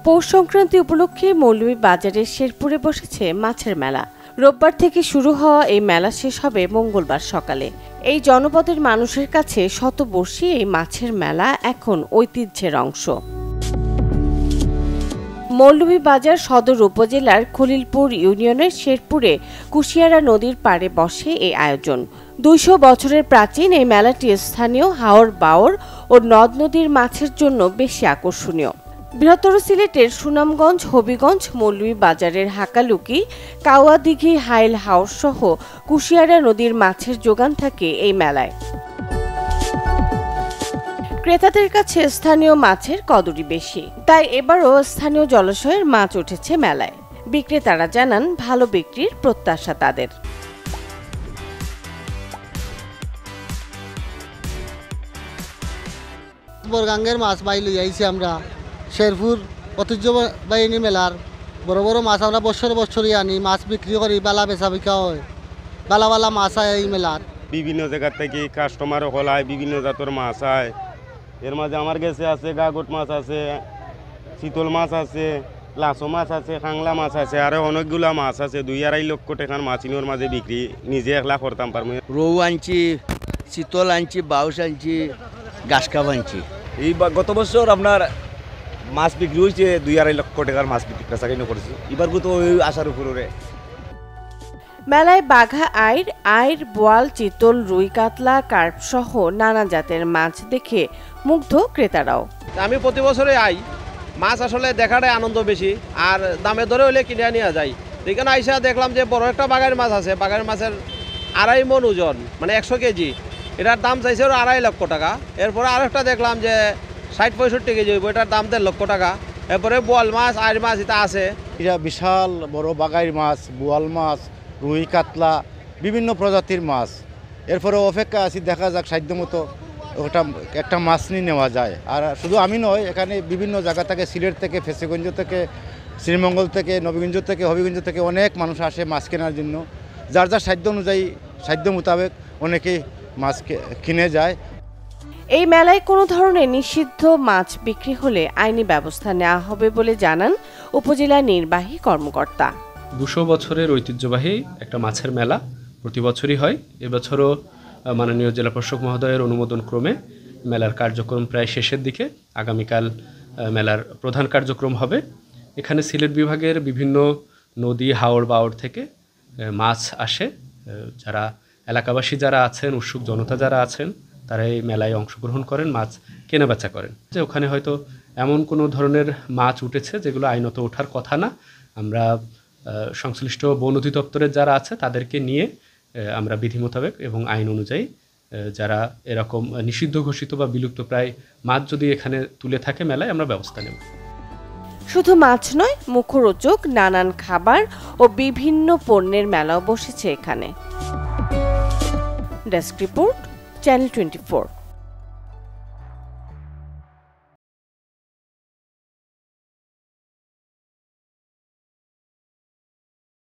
পৌষ সংক্রান্তি উপলক্ষে মৌলভীবাজারের শেরপুরে বসেছে মাছের মেলা। রোববার থেকে শুরু হওয়া এই মেলা শেষ হবে মঙ্গলবার সকালে। এই জনপদের মানুষের কাছে শতবর্ষী এই মাছের মেলা এখন ঐতিহ্যের অংশ। মৌলভীবাজার সদর উপজেলার খলিলপুর ইউনিয়নের শেরপুরে কুশিয়ারা নদীর পাড়ে বসে এই আয়োজন। ২০০ বছরের প্রাচীন এই মেলাটি স্থানীয় হাওর বাওর ও নদ নদীর মাছের জন্য বেশি আকর্ষণীয়। বৃহত্তর সিলেটের সুনামগঞ্জ, হবিগঞ্জ, মৌলভীবাজারের হাকালুকি, কাওয়াদিঘি, হাইল হাওর সহ কুশিয়ারা নদীর মাছের যোগান থাকে এই মেলায়। ক্রেতাদের কাছে স্থানীয় মাছের কদরই বেশি, তাই এবারও স্থানীয় জলাশয়ের মাছ উঠেছে মেলায়। বিক্রেতারা জানান ভালো বিক্রির প্রত্যাশা তাদের। বরগাঙ্গের মাছ বাই লই আইছি আমরা শেরপুর ঐতিহ্যবাহী মেলার বড় বড় মাছ আমরা বছরই আনি, মাছ বিক্রি করি, বালা বেচা বিকা হয়, বালা মাছ আয় এই মেলার। বিভিন্ন জায়গা থেকে কাস্টমার হলায়, বিভিন্ন জাতের মাছ আয়। এর মাঝে আমার কাছে আছে গাগট মাছ আছে, চিতল মাছ আছে, লাসো মাছ আছে, খাংলা মাছ আছে, আরো অনেকগুলা মাছ আছে। ২-২.৫ লক্ষ টাকার মাছ ইনোর মাঝে বিক্রি নিজে একলা করতাম পারবো। রৌ আনছি, চিতল আনছি, বাউস আনছি, গাছকাপ আনছি। এই গত বছর আপনার মাছ বিক্রি হয়েছে ২-২.৫ লক্ষ টাকার মাছ বিক্রি করেছি। এবার তো ওই আশার উপরে। মেলায় বাঘা আইর, বোয়াল, চিতল, রুই, কাতলা, কার্প সহ নানা জাতের মাছ দেখে মুগ্ধ ক্রেতারাও। আমি প্রতি বছরে আই, মাছ আসলে দেখাটাই আনন্দ বেশি, আর দামে ধরে হলে কিনে নিয়ে যাই। এখানে আইসা দেখলাম যে বড় একটা বাঘের মাছ আছে, বাঘের মাছের ২.৫ মণ ওজন, মানে ১০০ কেজি। এটার দাম চাইছে ২.৫ লক্ষ টাকা। এরপরে আরেকটা দেখলাম যে ৬০-৬৫ কেজি হইব, এটার দাম ১.৫ লক্ষ টাকা। এরপরে বোয়াল মাছ, আইর মাছ এটা আছে। এটা বিশাল বড় বাগাইর মাছ, বোয়াল মাছ, রুই, কাতলা, বিভিন্ন প্রজাতির মাছ। এরপরে অপেক্ষা আছি, দেখা যাক সাধ্যমতো ওটা একটা মাছ নিয়ে নেওয়া যায়। আর শুধু আমি নয়, এখানে বিভিন্ন জায়গা থেকে, সিলেট থেকে, ফেসিগঞ্জ থেকে, শ্রীমঙ্গল থেকে, নবীগঞ্জ থেকে, হবিগঞ্জ থেকে অনেক মানুষ আসে মাছ কেনার জন্য। যার যার সাধ্য অনুযায়ী, সাধ্য মোতাবেক অনেকেই মাছ কিনে যায়। এই মেলায় কোনো ধরনের নিষিদ্ধ মাছ বিক্রি হলে আইনি ব্যবস্থা নেওয়া হবে বলে জানান উপজেলা নির্বাহী কর্মকর্তা। ২০০ বছরের ঐতিহ্যবাহী একটা মাছের মেলা প্রতি বছরই হয়। এবছরও মাননীয় জেলা প্রশাসক মহোদয়ের অনুমোদন ক্রমে মেলার কার্যক্রম প্রায় শেষের দিকে। আগামীকাল মেলার প্রধান কার্যক্রম হবে। এখানে সিলেট বিভাগের বিভিন্ন নদী, হাওর বাওর থেকে মাছ আসে। যারা এলাকাবাসী যারা আছেন, উৎসুক জনতা যারা আছেন, তারা এই মেলায় অংশগ্রহণ করেন, মাছ কেনাবেচা করেন। যে ওখানে হয়তো এমন কোনো ধরনের মাছ উঠেছে যেগুলো আইনত ওঠার কথা না। আমরা সংশ্লিষ্ট বন অধিদপ্তরের যারা আছে তাদেরকে নিয়ে আমরা বিধি মোতাবেক এবং আইন অনুযায়ী যারা এরকম নিষিদ্ধ ঘোষিত বা বিলুপ্ত প্রায় মাছ যদি এখানে তুলে থাকে মেলায়, আমরা ব্যবস্থা নেব। শুধু মাছ নয়, মুখরোচক নানান খাবার ও বিভিন্ন পণ্যের মেলাও বসেছে এখানে। Desk report, channel 24।